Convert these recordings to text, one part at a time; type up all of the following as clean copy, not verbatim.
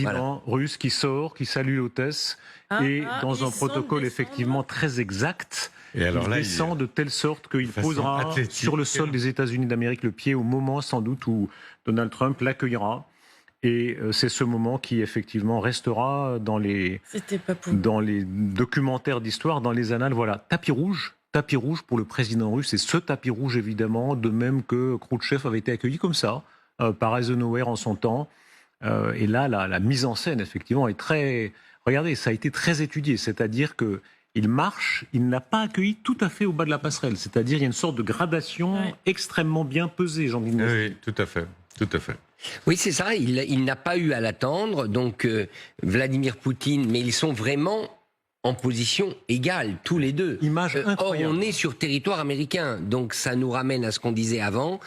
Président russe qui sort, qui salue l'hôtesse, et dans un protocole effectivement très exact, et alors là, il descend de telle sorte qu'il posera sur le sol des États-Unis d'Amérique le pied au moment sans doute où Donald Trump l'accueillera. Et c'est ce moment qui effectivement restera dans les documentaires d'histoire, dans les annales. Voilà, tapis rouge pour le président russe, et ce tapis rouge évidemment, de même que Khrouchtchev avait été accueilli comme ça par Eisenhower en son temps. Et là, la mise en scène, effectivement, est très... Regardez, ça a été très étudié, c'est-à-dire qu'il marche, il n'a pas accueilli tout à fait au bas de la passerelle, c'est-à-dire il y a une sorte de gradation extrêmement bien pesée, Jean-Guy. Oui, tout à fait, tout à fait. Oui, c'est ça, il n'a pas eu à l'attendre, donc Vladimir Poutine, mais ils sont vraiment en position égale, tous les deux. Image incroyable. Or, on est sur territoire américain, donc ça nous ramène à ce qu'on disait avant,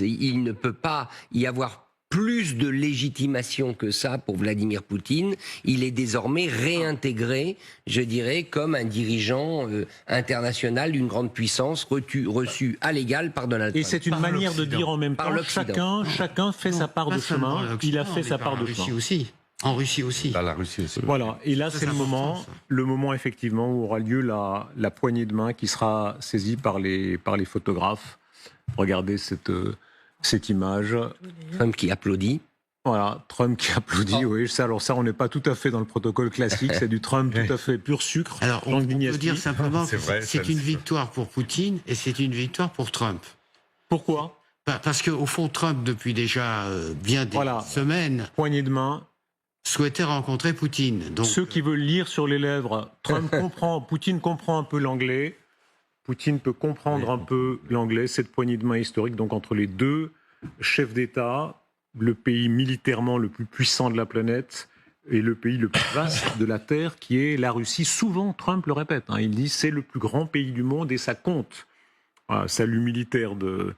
il ne peut pas y avoir plus de légitimation que ça pour Vladimir Poutine. Il est désormais réintégré, je dirais, comme un dirigeant international d'une grande puissance reçu à l'égal par Donald Trump. Et c'est une manière de dire en même temps, chacun fait sa part de chemin. Il a fait sa part de chemin. En Russie aussi. Dans la Russie aussi. Voilà, et là c'est le moment effectivement où aura lieu la poignée de main qui sera saisie par les photographes. Regardez cette image. Trump qui applaudit. Voilà, Trump qui applaudit, oui. Alors ça, on n'est pas tout à fait dans le protocole classique, c'est du Trump tout à fait pur sucre. Alors, on peut dire simplement que c'est une victoire pour Poutine et c'est une victoire pour Trump. Pourquoi ? Parce qu'au fond, Trump, depuis déjà bien des semaines... Poignée de main. Souhaitait rencontrer Poutine. Donc, ceux qui veulent lire sur les lèvres, Poutine comprend un peu l'anglais, Poutine peut comprendre un peu l'anglais, cette poignée de main historique donc entre les deux chefs d'État, le pays militairement le plus puissant de la planète et le pays le plus vaste de la Terre qui est la Russie. Souvent, Trump le répète, il dit c'est le plus grand pays du monde et ça compte. Voilà, salut militaire de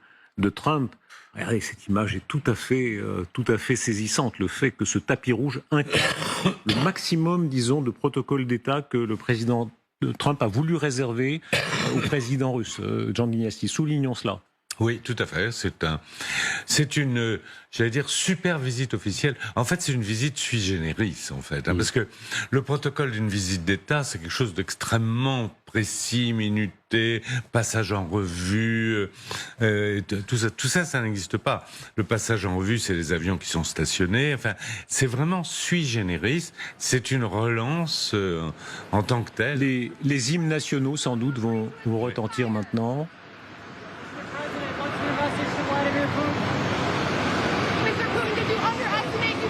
Trump. Regardez, cette image est tout à fait saisissante. Le fait que ce tapis rouge incarne le maximum, disons, de protocole d'État que le président Trump a voulu réserver au président russe. Jean Guignasti, soulignons cela. Oui, tout à fait. C'est une, j'allais dire, super visite officielle. En fait, c'est une visite sui generis, en fait. Parce que le protocole d'une visite d'État, c'est quelque chose d'extrêmement précis, minuté, passage en revue. Tout ça, ça n'existe pas. Le passage en revue, c'est les avions qui sont stationnés. Enfin, c'est vraiment sui generis. C'est une relance en tant que telle. Les hymnes nationaux, sans doute, vont retentir maintenant.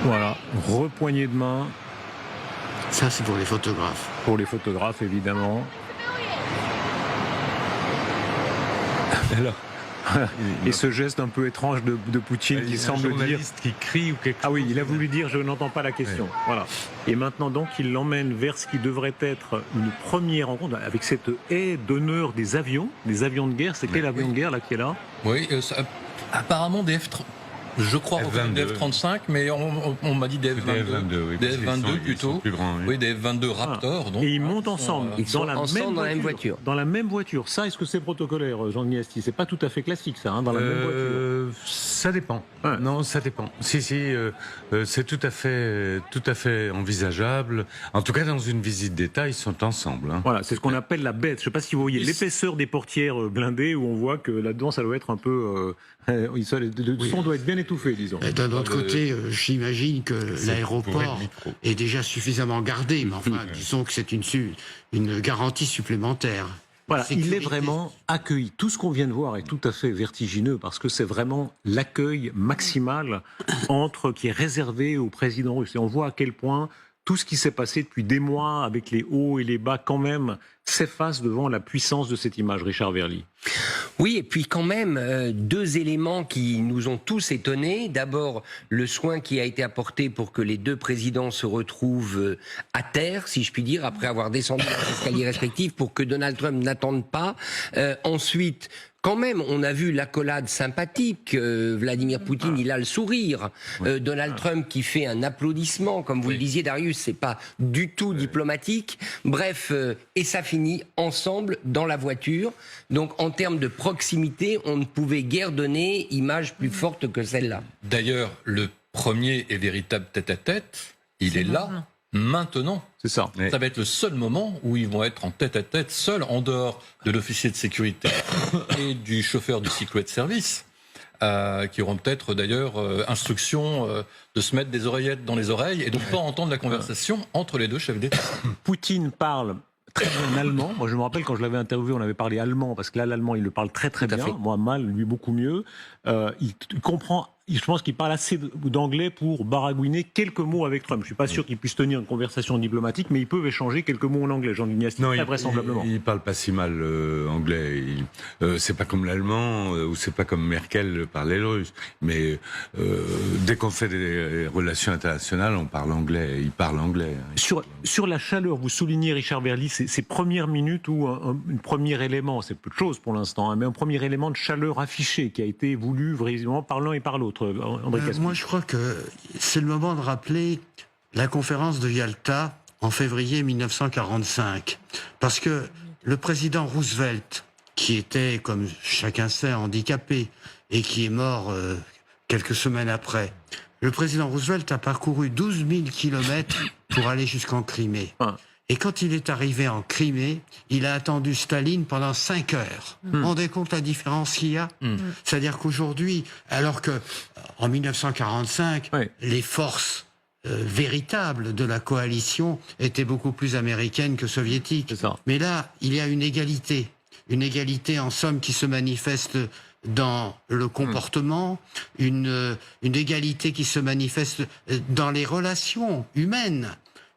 Voilà, repoignée de main. Ça, c'est pour les photographes. Pour les photographes, évidemment. Alors, et ce geste un peu étrange de Poutine qui semble dire... qui crie ou quelque chose. Ah oui, il a voulu dire « je n'entends pas la question ». Voilà. Et maintenant, donc, il l'emmène vers ce qui devrait être une première rencontre avec cette haie d'honneur des avions de guerre. C'est quel avion de guerre là qui est là ? Oui, apparemment des F-30. Je crois des F-35, mais on m'a dit des F-22. Des F-22 plutôt. Plus grands, oui. Oui, des F-22 Raptor. Donc, et ils montent ensemble, dans la même voiture. Dans la même voiture. Ça, est-ce que c'est protocolaire, Jean Guignasti ? C'est pas tout à fait classique, ça, dans la même voiture. Ça dépend. Ouais. Non, ça dépend. Si, c'est tout à fait envisageable. En tout cas, dans une visite d'État, ils sont ensemble. Voilà, c'est ce qu'on appelle la bête. Je ne sais pas si vous voyez l'épaisseur des portières blindées, où on voit que là-dedans, ça doit être un peu... le son doit être bien étouffé, disons. D'un autre côté, j'imagine que l'aéroport est déjà suffisamment gardé, mais enfin, disons que c'est une garantie supplémentaire. Voilà, il est vraiment accueilli. Tout ce qu'on vient de voir est tout à fait vertigineux parce que c'est vraiment l'accueil maximal qui est réservé au président russe. Et on voit à quel point tout ce qui s'est passé depuis des mois avec les hauts et les bas quand même s'efface devant la puissance de cette image, Richard Verly. Oui, et puis quand même, deux éléments qui nous ont tous étonnés. D'abord, le soin qui a été apporté pour que les deux présidents se retrouvent à terre, si je puis dire, après avoir descendu leurs escaliers respectifs, pour que Donald Trump n'attende pas. Ensuite, quand même, on a vu l'accolade sympathique. Vladimir Poutine, il a le sourire. Donald Trump qui fait un applaudissement, comme vous le disiez, Darius, c'est pas du tout diplomatique. Bref, et ça finit ensemble dans la voiture. Donc, en termes de proximité, on ne pouvait guère donner image plus forte que celle-là. D'ailleurs, le premier et véritable tête-à-tête, il est là, maintenant. C'est ça. Ça va être le seul moment où ils vont être en tête-à-tête, seuls, en dehors de l'officier de sécurité et du chauffeur du Secret Service, qui auront peut-être d'ailleurs instruction de se mettre des oreillettes dans les oreilles et de ne pas entendre la conversation entre les deux chefs d'État. Poutine parle très bien allemand. Moi, je me rappelle quand je l'avais interviewé, on avait parlé allemand, parce que là, l'allemand, il le parle très très bien. Moi, mal, lui, beaucoup mieux. Il comprend. Je pense qu'il parle assez d'anglais pour baragouiner quelques mots avec Trump. Je suis pas sûr qu'il puisse tenir une conversation diplomatique, mais ils peuvent échanger quelques mots en anglais. Jean Vignessi, très vraisemblablement. Il parle pas si mal anglais. C'est pas comme l'allemand ou c'est pas comme Merkel parlait le russe. Mais dès qu'on fait des relations internationales, on parle anglais. Il parle anglais. Sur la chaleur, vous soulignez, Richard Verly, ces premières minutes où un premier élément, c'est peu de choses pour l'instant, hein, mais un premier élément de chaleur affiché qui a été voulu vraiment par l'un et par l'autre. Moi, je crois que c'est le moment de rappeler la conférence de Yalta en février 1945. Parce que le président Roosevelt, qui était, comme chacun sait, handicapé et qui est mort quelques semaines après, le président Roosevelt a parcouru 12 000 kilomètres pour aller jusqu'en Crimée. Et quand il est arrivé en Crimée, il a attendu Staline pendant 5 heures. Vous vous rendez compte la différence qu'il y a ? C'est-à-dire qu'aujourd'hui, alors que en 1945, les forces véritables de la coalition étaient beaucoup plus américaines que soviétiques. Mais là, il y a une égalité en somme qui se manifeste dans le comportement, une égalité qui se manifeste dans les relations humaines.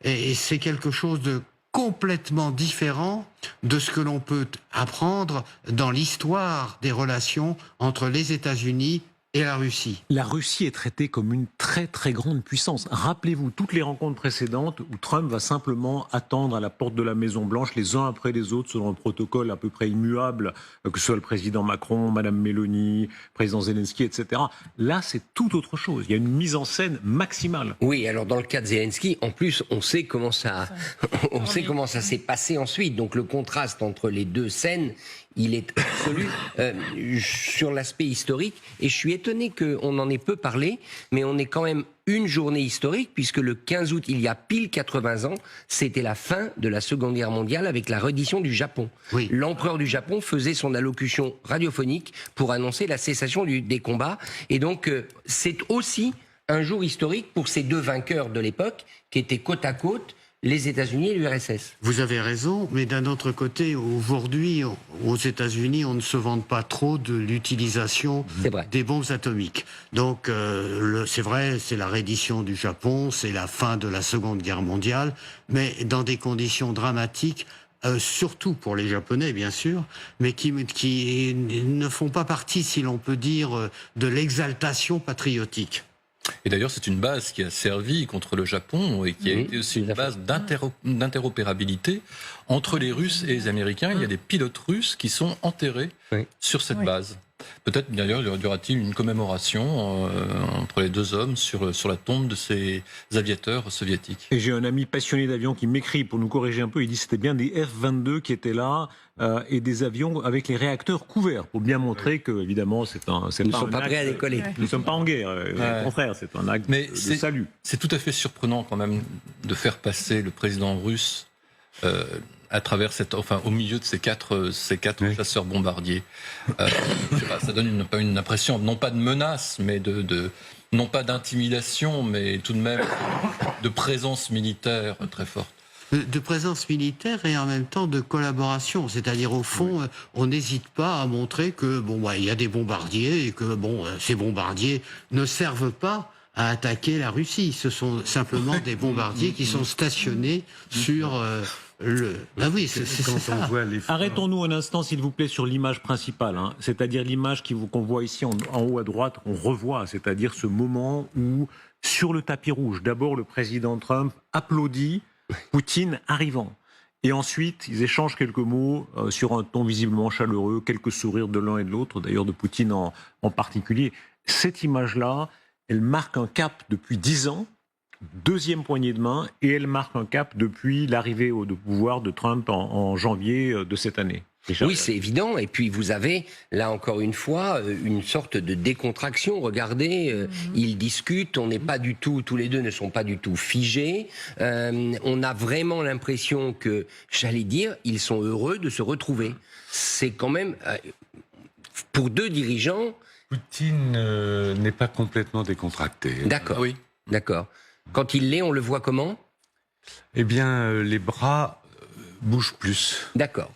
Et c'est quelque chose de complètement différent de ce que l'on peut apprendre dans l'histoire des relations entre les États-Unis et la Russie. La Russie est traitée comme une très très grande puissance. Rappelez-vous toutes les rencontres précédentes où Trump va simplement attendre à la porte de la Maison-Blanche les uns après les autres selon un protocole à peu près immuable, que ce soit le président Macron, Madame Meloni, le président Zelensky, etc. Là, c'est tout autre chose. Il y a une mise en scène maximale. Oui, alors dans le cas de Zelensky, en plus, on sait comment ça s'est passé ensuite. Donc le contraste entre les deux scènes, il est absolu sur l'aspect historique. Et je suis étonné qu'on en ait peu parlé, mais on est quand même une journée historique, puisque le 15 août, il y a pile 80 ans, c'était la fin de la Seconde Guerre mondiale avec la reddition du Japon. Oui. L'empereur du Japon faisait son allocution radiophonique pour annoncer la cessation des combats. Et donc, c'est aussi un jour historique pour ces deux vainqueurs de l'époque, qui étaient côte à côte, les États-Unis et l'URSS. Vous avez raison, mais d'un autre côté, aujourd'hui, aux États-Unis, on ne se vante pas trop de l'utilisation des bombes atomiques. Donc, c'est vrai, c'est la reddition du Japon, c'est la fin de la Seconde Guerre mondiale, mais dans des conditions dramatiques, surtout pour les Japonais, bien sûr, mais qui ne font pas partie, si l'on peut dire, de l'exaltation patriotique. Et d'ailleurs, c'est une base qui a servi contre le Japon et qui a été aussi une base d'interopérabilité entre les Russes et les Américains. Il y a des pilotes russes qui sont enterrés sur cette base. Peut-être d'ailleurs y aura-t-il une commémoration entre les deux hommes sur la tombe de ces aviateurs soviétiques. Et j'ai un ami passionné d'avions qui m'écrit pour nous corriger un peu. Il dit que c'était bien des F-22 qui étaient là et des avions avec les réacteurs couverts pour bien montrer que évidemment nous ne sommes pas prêts à décoller. Nous ne sommes pas en guerre. Au contraire, c'est un acte de salut. C'est tout à fait surprenant quand même de faire passer le président russe à travers au milieu de ces quatre chasseurs bombardiers. Ça donne une impression, non pas de menace, mais non pas d'intimidation, mais tout de même de présence militaire très forte. De présence militaire et en même temps de collaboration. C'est-à-dire, au fond, on n'hésite pas à montrer que, il y a des bombardiers et que, ces bombardiers ne servent pas à attaquer la Russie. Ce sont simplement des bombardiers qui sont stationnés sur c'est ça. Arrêtons-nous un instant, s'il vous plaît, sur l'image principale, c'est-à-dire l'image qu'on voit ici en haut à droite, qu'on revoit, c'est-à-dire ce moment où, sur le tapis rouge, d'abord le président Trump applaudit Poutine arrivant. Et ensuite, ils échangent quelques mots sur un ton visiblement chaleureux, quelques sourires de l'un et de l'autre, d'ailleurs de Poutine en particulier. Cette image-là, elle marque un cap depuis 10 ans, deuxième poignée de main, et elle marque un cap depuis l'arrivée au pouvoir de Trump en janvier de cette année. Oui, c'est évident. Et puis vous avez, là encore une fois, une sorte de décontraction. Regardez, ils discutent, on n'est pas du tout, tous les deux ne sont pas du tout figés. On a vraiment l'impression que, j'allais dire, ils sont heureux de se retrouver. C'est quand même, pour deux dirigeants... Poutine n'est pas complètement décontracté. D'accord, Oui. d'accord. Quand il l'est, on le voit comment ? Eh bien, les bras bougent plus. D'accord.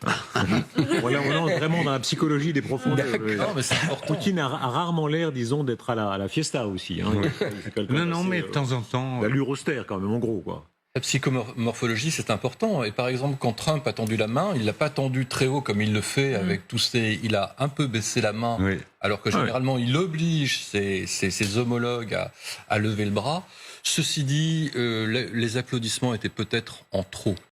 Voilà, on est vraiment dans la psychologie des profondeurs. Non, mais c'est important. Poutine a rarement l'air, disons, d'être à la fiesta aussi. Hein. C'est quelqu'un Non, d'assez, mais de temps en temps... l'allure austère, quand même, en gros, quoi. La psychomorphologie, c'est important. Et par exemple, quand Trump a tendu la main, il l'a pas tendu très haut comme il le fait avec tous ses... Il a un peu baissé la main, Oui. alors que généralement, il oblige ses homologues à lever le bras. Ceci dit, les applaudissements étaient peut-être en trop.